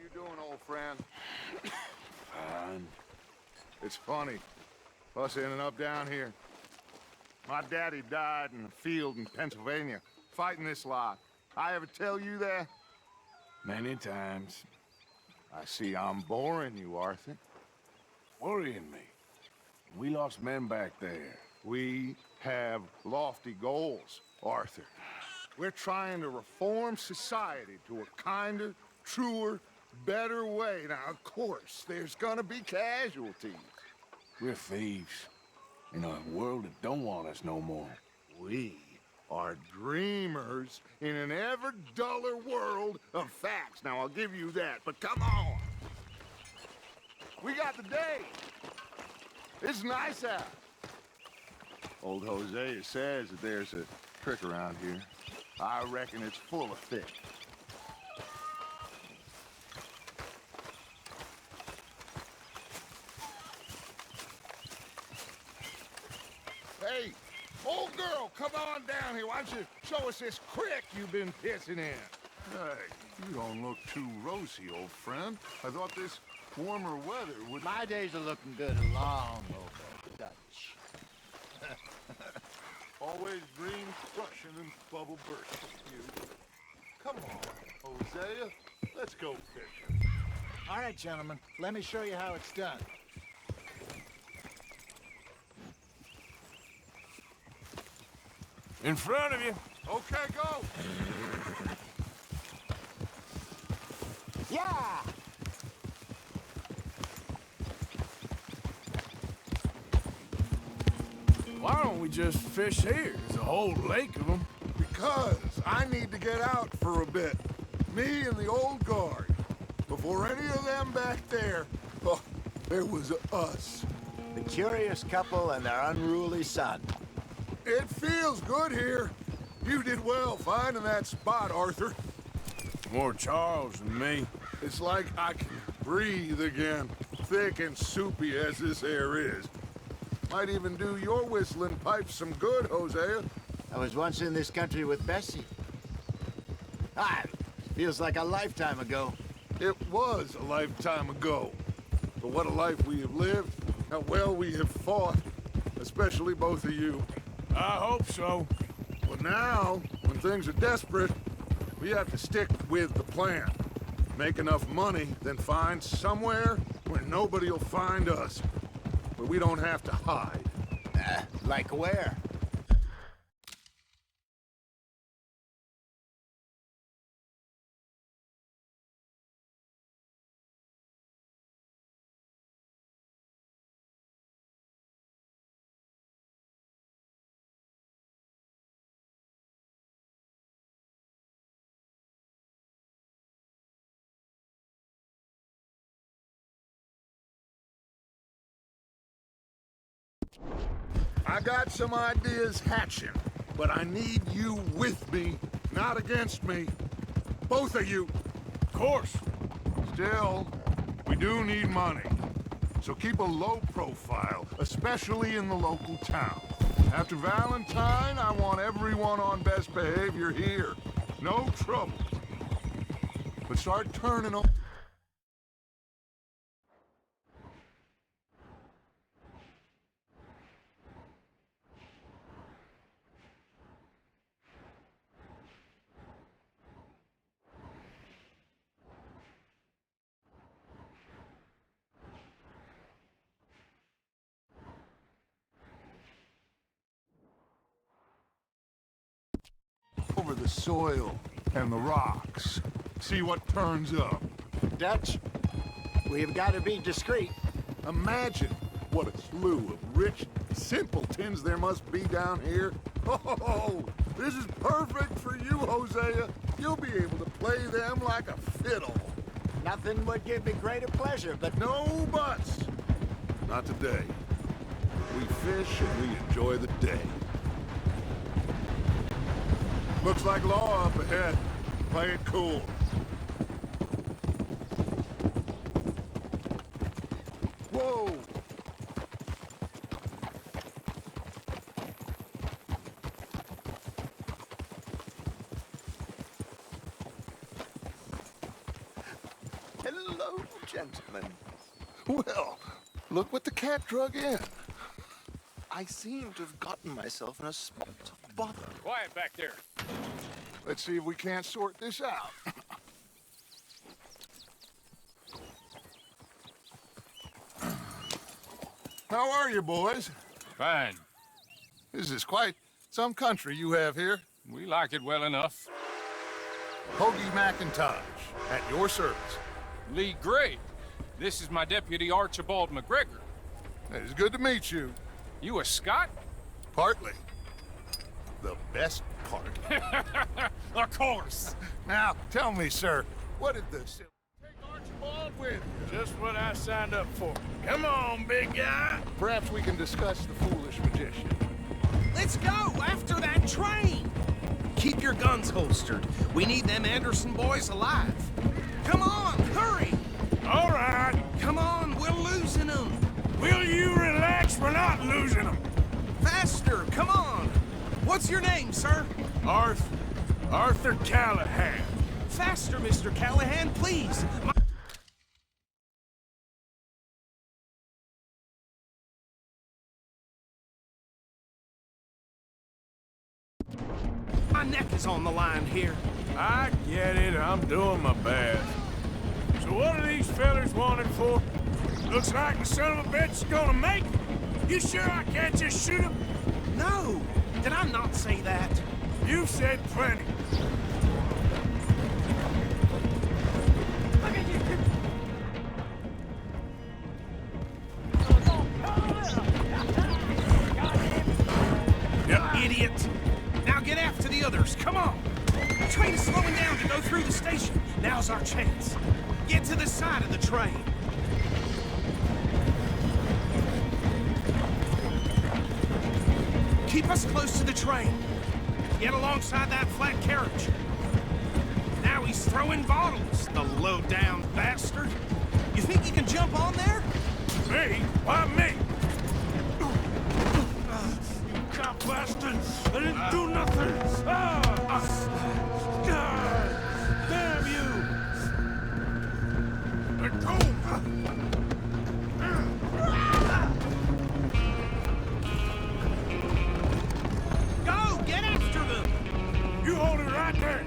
you doing, old friend? Fine. It's funny, us ending up down here. My daddy died in a field in Pennsylvania, fighting this lot. I ever tell you that? Many times. I see I'm boring you, Arthur. Worrying me. We lost men back there. We have lofty goals, Arthur. We're trying to reform society to a kinder, truer, better way. Now, of course, there's gonna be casualties. We're thieves. In a world that don't want us no more. We are dreamers in an ever duller world of facts. Now, I'll give you that, but come on. We got the day. It's nice out. Old Hosea says that there's a trick around here. I reckon it's full of fish. Hey, old girl, come on down here. Why don't you show us this creek you've been pissing in? Hey, you don't look too rosy, old friend. I thought this warmer weather would... My days are looking good along over Dutch. Always dream crushing and bubble bursting, you. Come on, Hosea. Let's go fishing. All right, gentlemen, let me show you how it's done. In front of you. Okay, go. Yeah! Why don't we just fish here? There's a whole lake of them. Because I need to get out for a bit. Me and the old guard. Before any of them back there, oh, there was us. The curious couple and their unruly son. It feels good here. You did well finding that spot, Arthur. More Charles than me. It's like I can breathe again, thick and soupy as this air is. Might even do your whistling pipes some good, Hosea. I was once in this country with Bessie. Feels like a lifetime ago. It was a lifetime ago. But what a life we have lived, how well we have fought, especially both of you. I hope so. But now, when things are desperate, we have to stick with the plan. Make enough money, then find somewhere where nobody will find us. Where we don't have to hide. Like where? I got some ideas hatching, but I need you with me, not against me. Both of you. Of course. Still, we do need money. So keep a low profile, especially in the local town. After Valentine, I want everyone on best behavior here. No trouble. But start turning on... over the soil and the rocks. See what turns up. Dutch, we've got to be discreet. Imagine what a slew of rich simpletons there must be down here. Oh, this is perfect for you, Hosea. You'll be able to play them like a fiddle. Nothing would give me greater pleasure, but No buts. Not today. We fish and we enjoy the day. Looks like law up ahead. Play it cool. Whoa! Hello, gentlemen. Well, look what the cat drug in. I seem to have gotten myself in a spot of bother. Quiet back there. Let's see if we can't sort this out. How are you, boys? Fine. This is quite some country you have here. We like it well enough. Hoagie McIntosh, at your service. Lee Gray. This is my deputy Archibald McGregor. It is good to meet you. You a Scot? Partly. The best part. Of course. Now, tell me, sir, what did the... Take Archibald with you. Just what I signed up for. Come on, big guy. Perhaps we can discuss the foolish magician. Let's go after that train! Keep your guns holstered. We need them Anderson boys alive. Come on, hurry! All right. Come on, we're losing them. Will you relax? We're not losing them. Faster, come on. What's your name, sir? Arthur Callahan. Faster, Mr. Callahan, please. My neck is on the line here. I get it. I'm doing my best. So what are these fellers wanted for? Looks like the son of a bitch is gonna make it. You sure I can't just shoot him? No, did I not say that? You've said plenty. Idiot! Now get after the others, come on! The train is slowing down to go through the station. Now's our chance. Get to the side of the train. Keep us close to the train. Get alongside that flat carriage. Now he's throwing bottles, the low-down bastard. You think you can jump on there? Me? Why me? You cop bastard! I didn't do nothing! Damn you! Let go! Go! Get after them! You hold it right there!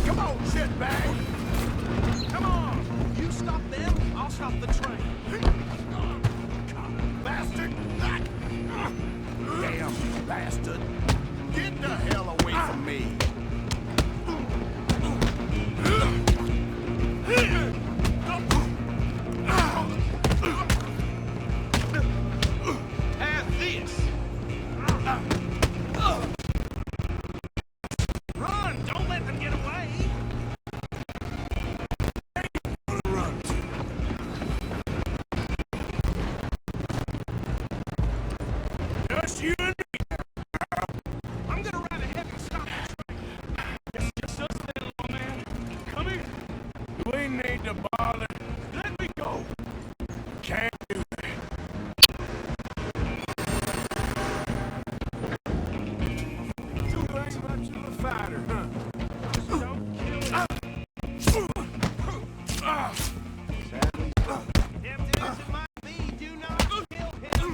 Come on, shitbag! Come on! You stop them, I'll stop the train. Bastard! Damn bastard! Get the hell away from me! Have this! Run! Don't let them get away! Just you and me! I'm gonna ride ahead and stop the train. Just us then, little man. Come here. We need to bother. Let me go. Can't do that. You ain't much of a fighter, huh? Just don't kill me. Tempted as it might be, do not kill him.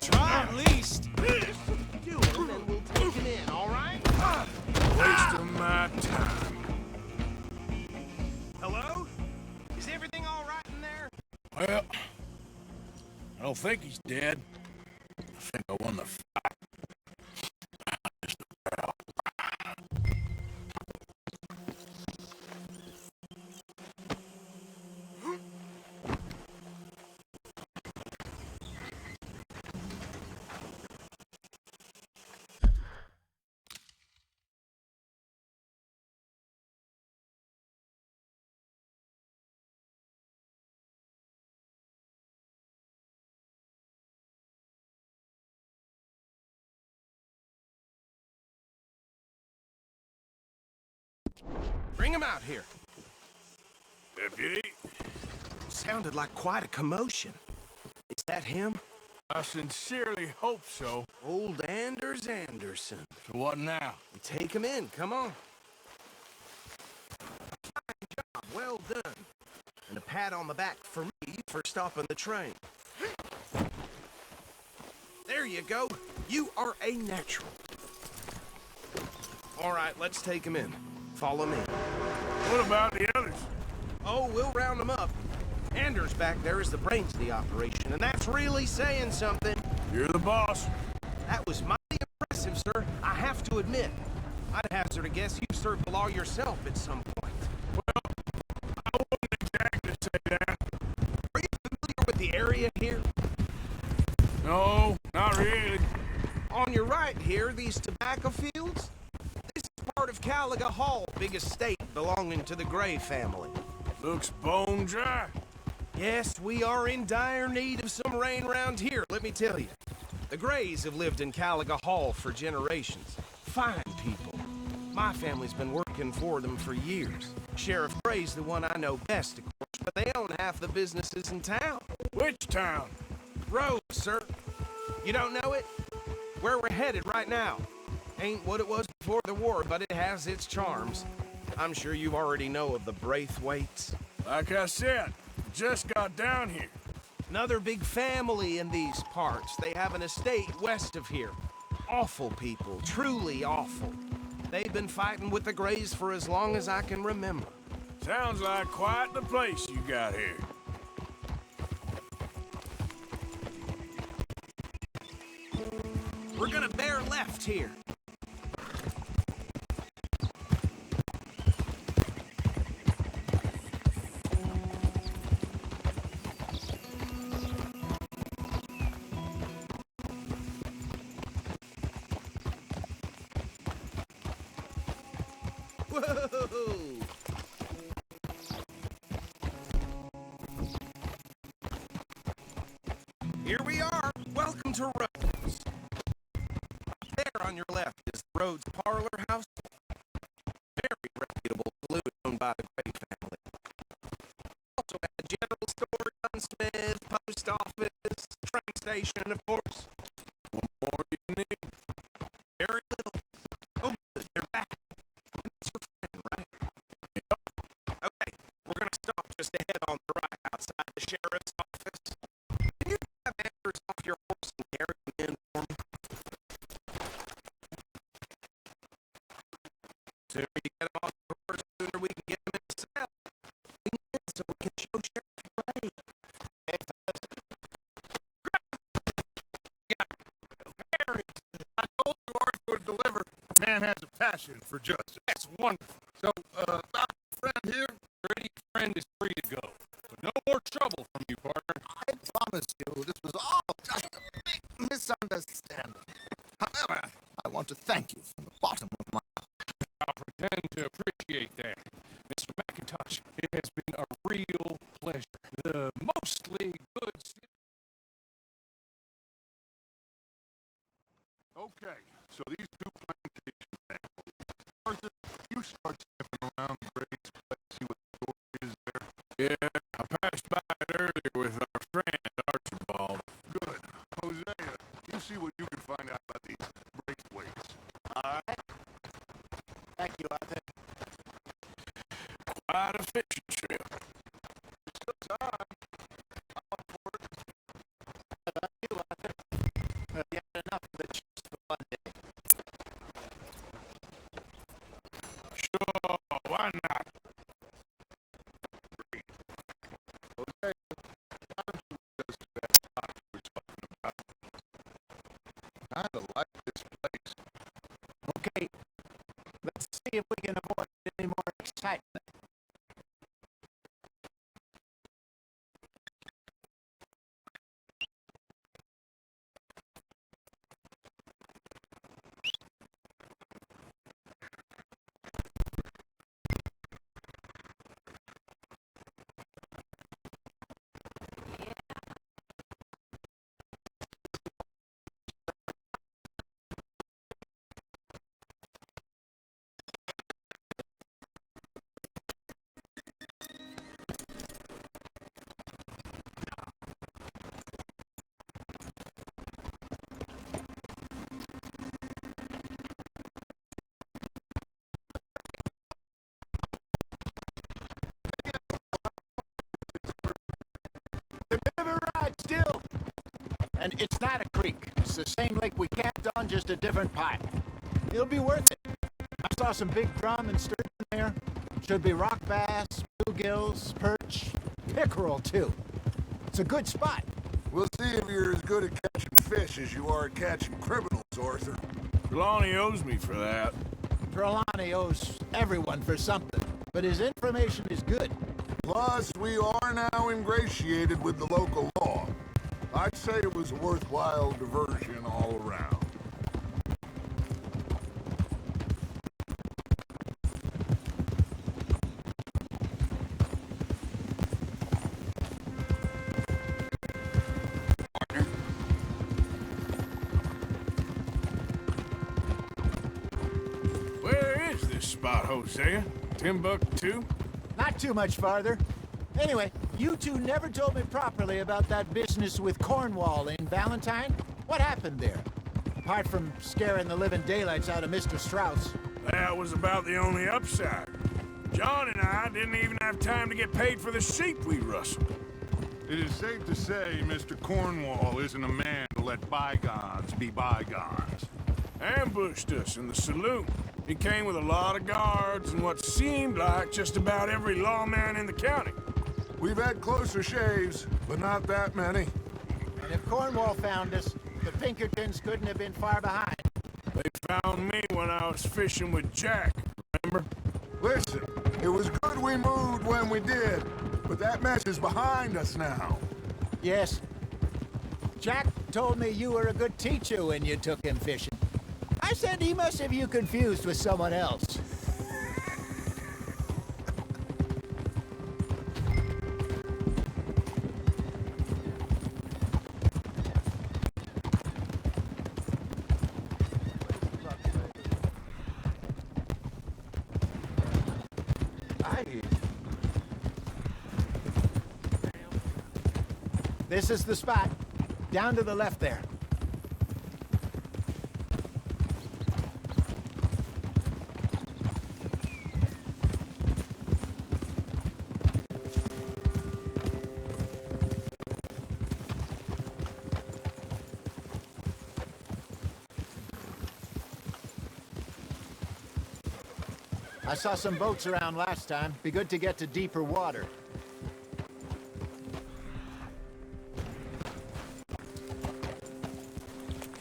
Try at least. Do it, and we'll take him in, all right? Waste of my time. Hello? Is everything all right in there? Well, I don't think he's dead. I think I won the fight. Bring him out here. Deputy, Sounded like quite a commotion. Is that him? I sincerely hope so. Old Anders Anderson. So what now? Take him in, come on. Fine job, well done. And a pat on the back for me for stopping the train. There you go. You are a natural. All right, let's take him in. Follow me. What about the others? Oh, we'll round them up. Anders back there is the brains of the operation, and that's really saying something. You're the boss. That was mighty impressive, sir. I have to admit. I'd hazard a guess you've served the law yourself at some point. Well, I wouldn't exactly say that. Are you familiar with the area here? No, not really. On your right here, these tobacco fields? This is part of Caliga Hall, big estate belonging to the Gray family. Looks bone dry. Yes, we are in dire need of some rain round here, let me tell you. The Grays have lived in Caliga Hall for generations. Fine people. My family's been working for them for years. Sheriff Gray's the one I know best, of course, but they own half the businesses in town. Which town? Rose, sir. You don't know it? Where we're headed right now. Ain't what it was before the war, but it has its charms. I'm sure you already know of the Braithwaites. Like I said, just got down here. Another big family in these parts. They have an estate west of here. Awful people, truly awful. They've been fighting with the Grays for as long as I can remember. Sounds like quite the place you got here. We're gonna bear left here. Whoa! Here we are. Welcome to Rhodes. There on your left is the Rhodes Parlor House. Very reputable saloon owned by the Gray family. Also had a general store, gunsmith, post office, train station, of course. What more do you need? Very little. Oh, good, you're back. That's your friend, right? Okay, we're gonna stop just ahead on the right outside the sheriff's office. Can you have Anders off your horse and carry him in for me? Sooner you get him off the horse, sooner we can get him in the cell. So we can show Sheriff Gray. I told you Arthur would deliver. Man has a passion for justice. That's wonderful. So, about your friend here? Your friend is free to go. But no more trouble from you, partner. I promise you, this was all just a big misunderstanding. However, I want to thank you from the bottom of my I'll pretend to appreciate that. Mr. McIntosh, it has been a real pleasure. The mostly good... Okay, so these two plantation families. Arthur, you start sniffing around Gray's place, see what the story is there. Yeah, I passed by it earlier with our friend Archibald. Good. Hosea, you see what you can find out about these Braithwaites. All right. Thank you, Arthur. Quite a fishing trip. You, Arthur. You had enough of the chips for one day. Sure, why not? Hosea, why don't you lead us to that spot we were talking about? I kinda like this place. Okay. Let's see if we can avoid any more excitement. And it's not a creek. It's the same lake we camped on, just a different pipe. It'll be worth it. I saw some big drum and sturgeon there. Should be rock bass, bluegills, perch, pickerel, too. It's a good spot. We'll see if you're as good at catching fish as you are at catching criminals, Arthur. Trelawney owes me for that. Trelawney owes everyone for something, but his information is good. Plus, we are now ingratiated with the local law. I'd say it was a worthwhile diversion all around. Where is this spot, Hosea? Timbuktu? Not too much farther. Anyway, you two never told me properly about that business with Cornwall in Valentine. What happened there? Apart from scaring the living daylights out of Mr. Strauss. That was about the only upside. John and I didn't even have time to get paid for the sheep we rustled. It is safe to say Mr. Cornwall isn't a man to let bygones be bygones. Ambushed us in the saloon. He came with a lot of guards and what seemed like just about every lawman in the county. We've had closer shaves, but not that many. And if Cornwall found us, the Pinkertons couldn't have been far behind. They found me when I was fishing with Jack, remember? Listen, it was good we moved when we did, but that mess is behind us now. Yes. Jack told me you were a good teacher when you took him fishing. I said he must have you confused with someone else. This is the spot. Down to the left there. I saw some boats around last time. Be good to get to deeper water.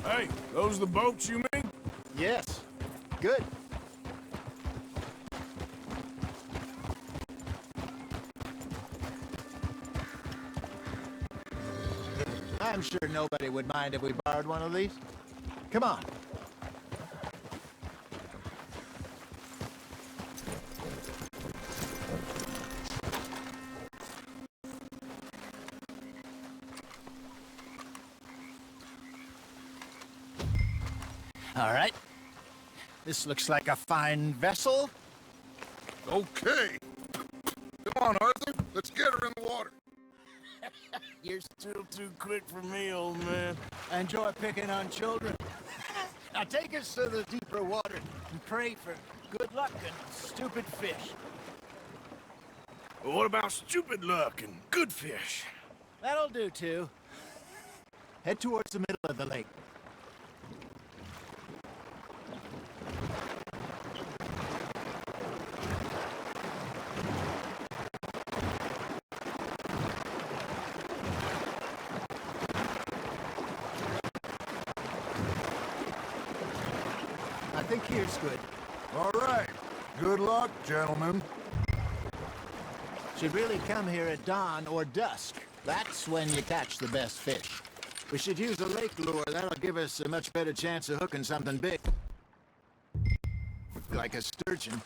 Hey, those the boats you mean? Yes. Good. I'm sure nobody would mind if we borrowed one of these. Come on. All right. This looks like a fine vessel. Okay. Come on, Arthur. Let's get her in the water. You're still too quick for me, old man. I enjoy picking on children. Now take us to the deeper water and pray for good luck and stupid fish. But what about stupid luck and good fish? That'll do, too. Head towards the middle of the lake. I think here's good. All right. Good luck, gentlemen. Should really come here at dawn or dusk. That's when you catch the best fish. We should use a lake lure. That'll give us a much better chance of hooking something big. Like a sturgeon.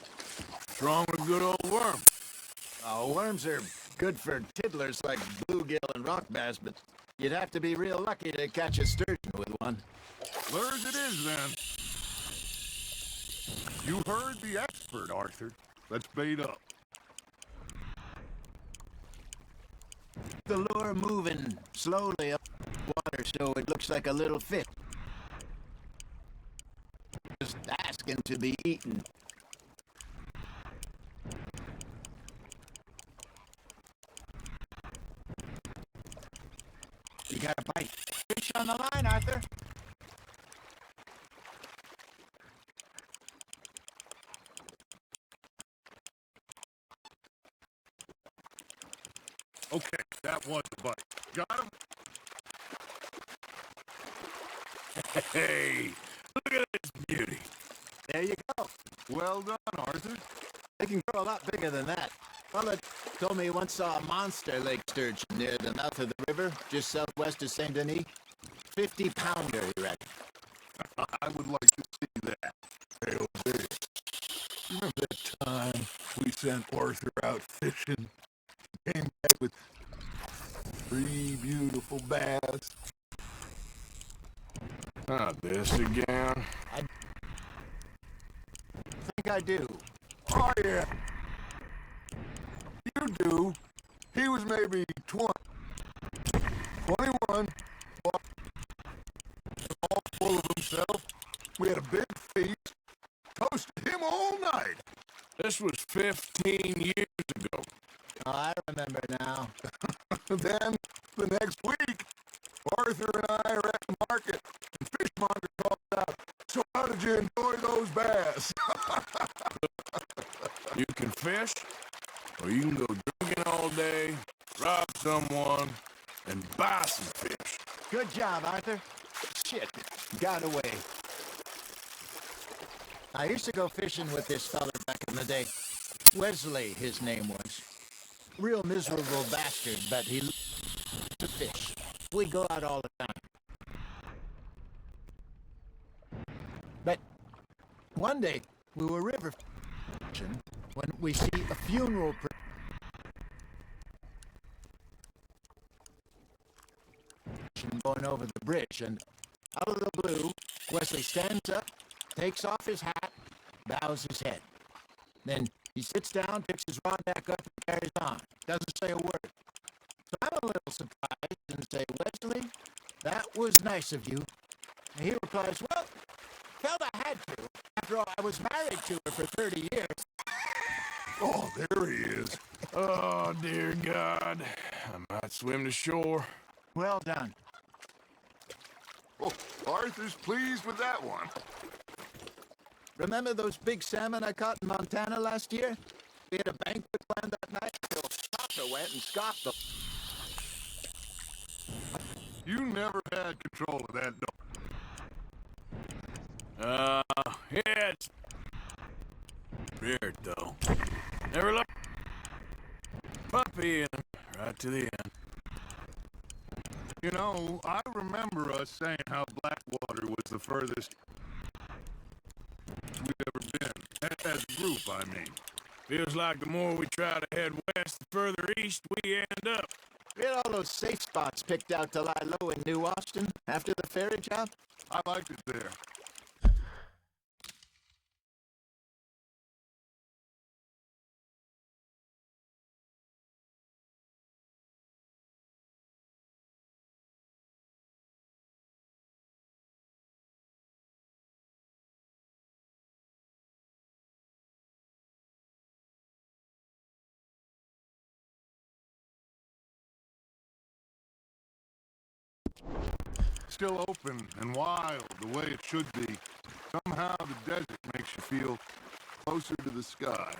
What's wrong with good old worm? Oh, worms are good for tiddlers like bluegill and rock bass, but you'd have to be real lucky to catch a sturgeon with one. Lures it is, then. You heard the expert, Arthur. Let's bait up. The lure moving slowly up the water so it looks like a little fish. Just asking to be eaten. You got a bite fish on the line, Arthur. Okay, that was the bite. Got him? Hey, look at this beauty. There you go. Well done, Arthur. They can grow a lot bigger than that. Fella told me he once saw a monster lake sturgeon near the mouth of the river, just southwest of Saint Denis. 50-pounder, he reckon. I would like to see that. Hey, Jose, you remember that time we sent Arthur out fishing? Came back with 3 beautiful bass. Not this again. I think I do. Oh, yeah. You do. He was maybe 20. 21. All full of himself. We had a big feast. Toasted him all night. This was 15 years ago. Oh, I remember now. Then, the next week, Arthur and I are at the market, and Fishmonger calls out, "So how did you enjoy those bass?" You can fish, or you can go drinking all day, rob someone, and buy some fish. Good job, Arthur. Shit, got away. I used to go fishing with this fella back in the day. Wesley, his name was. Real miserable bastard, but he loved to fish. We go out all the time. But one day, we were river fishing when we see a funeral procession going over the bridge, and out of the blue, Wesley stands up, takes off his hat, bows his head. Then he sits down, picks his rod back up, and carries on. Doesn't say a word. So I'm a little surprised and say, "Wesley, that was nice of you." And he replies, "Well, felt I had to. After all, I was married to her for 30 years. Oh, there he is. Oh, dear God. I might swim to shore. Well done. Oh, Arthur's pleased with that one. Remember those big salmon I caught in Montana last year? We had a banquet planned that night till Sasha went and scoffed them. You never had control of that dog. Yeah, it's weird, though. Never looked puppy in him right to the end. You know, I remember us saying how Blackwater was the furthest we've ever been. As a group, I mean. Feels like the more we try to head west, the further east we end up. We had all those safe spots picked out to lie low in New Austin after the ferry job. I liked it there. Still open and wild the way it should be. Somehow the desert makes you feel closer to the sky.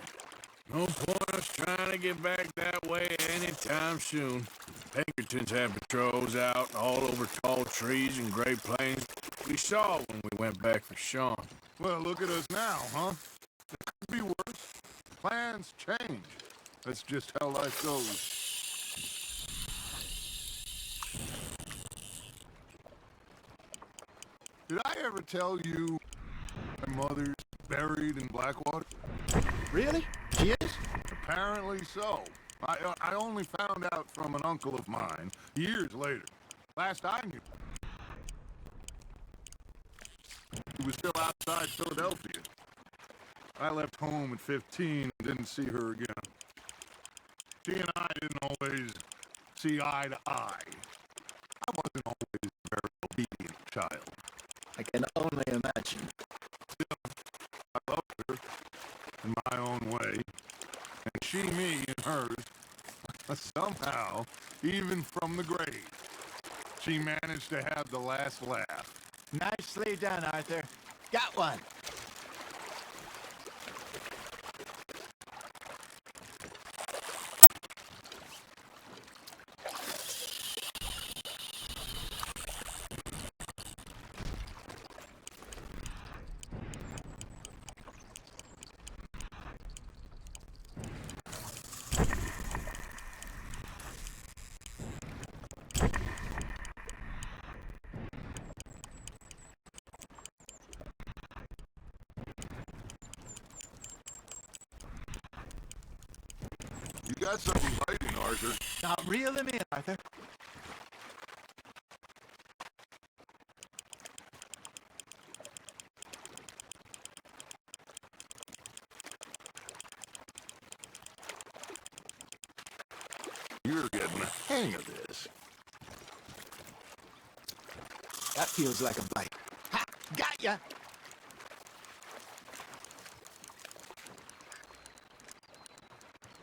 No point us trying to get back that way anytime soon. Pinkertons have patrols out all over tall trees and Great Plains. We saw when we went back for Sean. Well, look at us now, huh? It could be worse. Plans change. That's just how life goes. Did I ever tell you my mother's buried in Blackwater? Really? She is? Apparently so. I only found out from an uncle of mine years later. Last I knew, he was still outside Philadelphia. I left home at 15 and didn't see her again. She and I didn't always see eye to eye. I wasn't always a very obedient child. I can only imagine. I loved her in my own way, and she me in hers, somehow, even from the grave. She managed to have the last laugh. Nicely done, Arthur. Got one. You got something biting, Arthur. Now reel him in, Arthur. You're getting the hang of this. That feels like a bite. Ha! Got ya!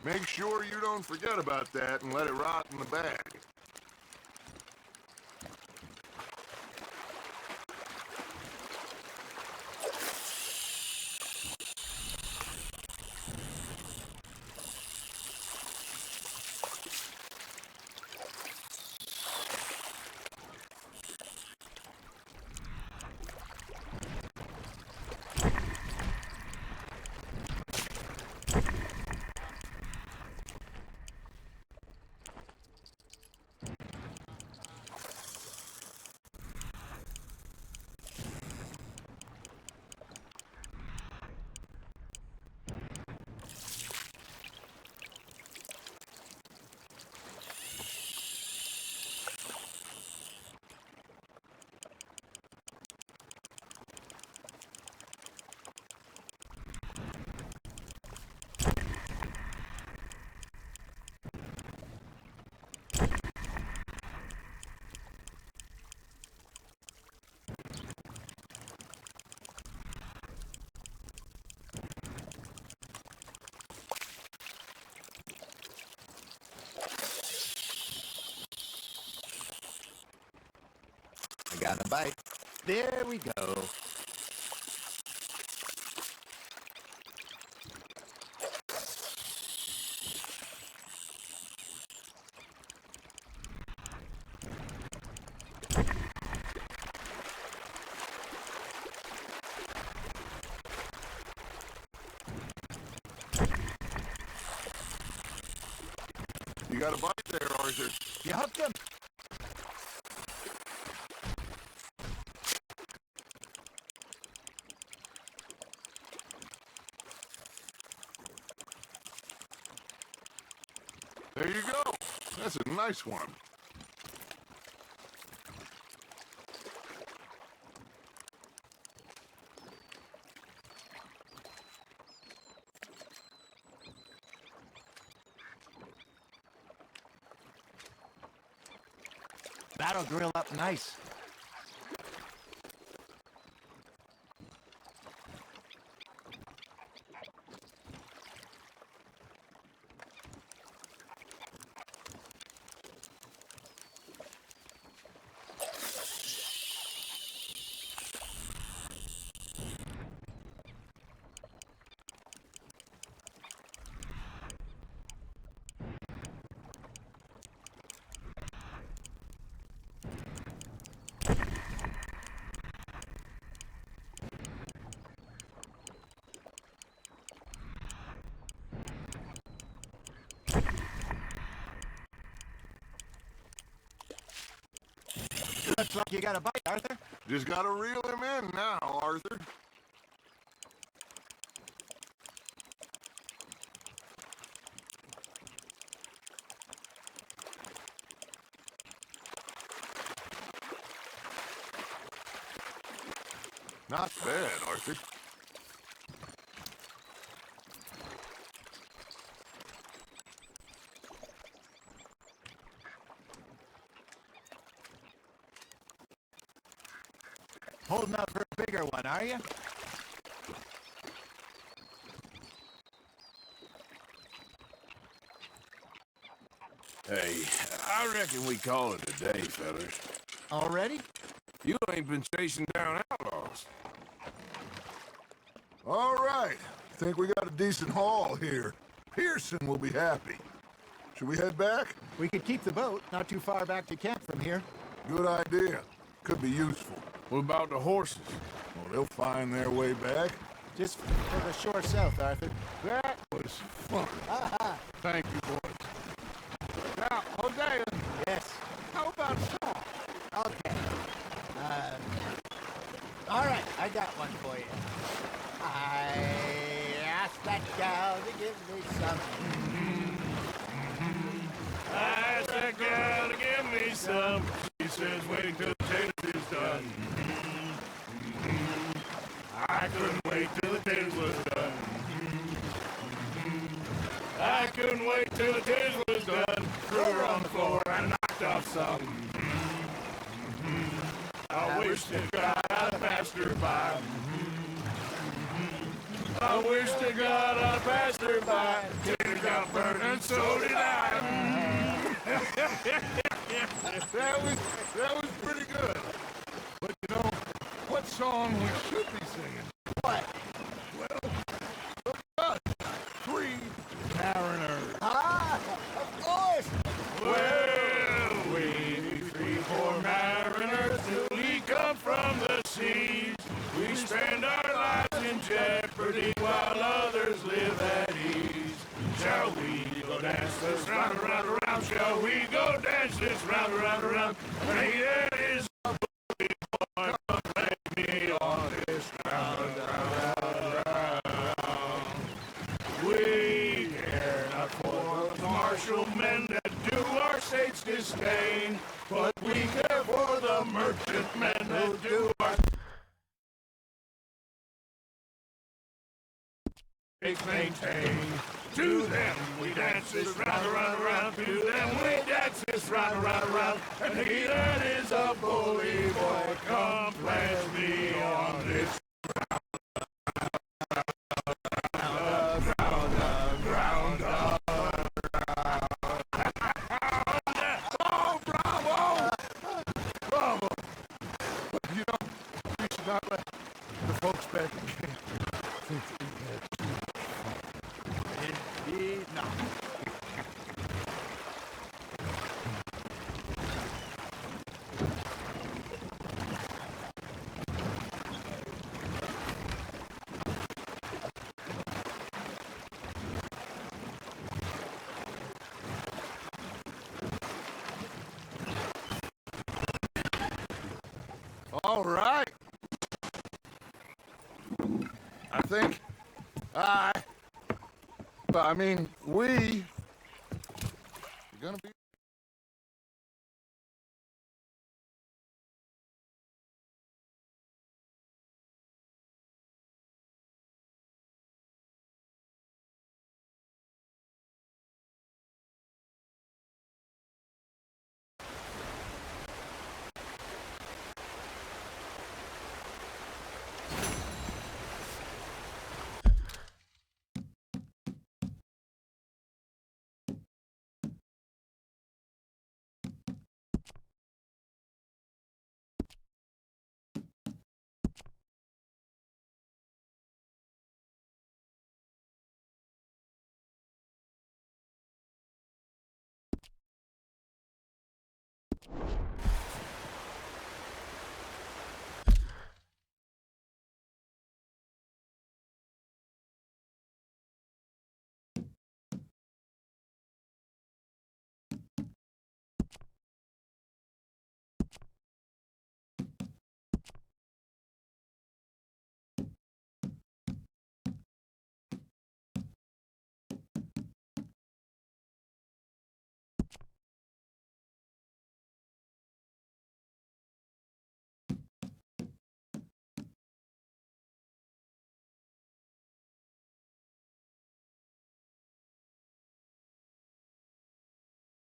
Make sure you don't forget about that and let it rot in the bag. I got a bite. There we go. You got a bite there, Arthur. You hooked him. There you go. That's a nice one. That'll grill up nice. Looks like you got a bite, Arthur. Just gotta reel him in now, Arthur. Not bad, Arthur. Holding out for a bigger one, are you? Hey, I reckon we call it a day, fellas. Already? You ain't been chasing down outlaws. All right. Think we got a decent haul here. Pearson will be happy. Should we head back? We could keep the boat not too far back to camp from here. Good idea. Could be useful. What about the horses? Well, they'll find their way back. Just for the shore south, Arthur. That was fun. Thank you, boys. Now, Hosea, Yes. how about song? Okay. All right, I got one for you. I asked that gal to give me some. I asked that gal to give me some. She says, wait till the taste is done. I couldn't wait till the taste was done. I couldn't wait till the taste was done. Threw her on the floor and knocked off some. I wish to God I'd passed her by. I wish to God I passed her by. Tears got burned and so did I. That was pretty good. But you know, what song we should be singing? What? Well, look at us. 3 mariners. Ah, of course. Well, we 3 poor mariners till we come from the seas. We spend our lives in jeopardy while others live at ease. Shall we go dance this round, around, around? Shall we go dance this round, around, around? Hey, that is a bully boy, come play me on this round, round, round. We care not for the martial men that do our state's disdain, but we care for the merchant men that do our state's maintain. To them we dance this round, around, around. To them we dance this round, around, around. And he that is a bully boy, come pledge me on this You know, we should not let the folks back in camp think that we had too much fun. Indeed not. All right. I think we are gonna be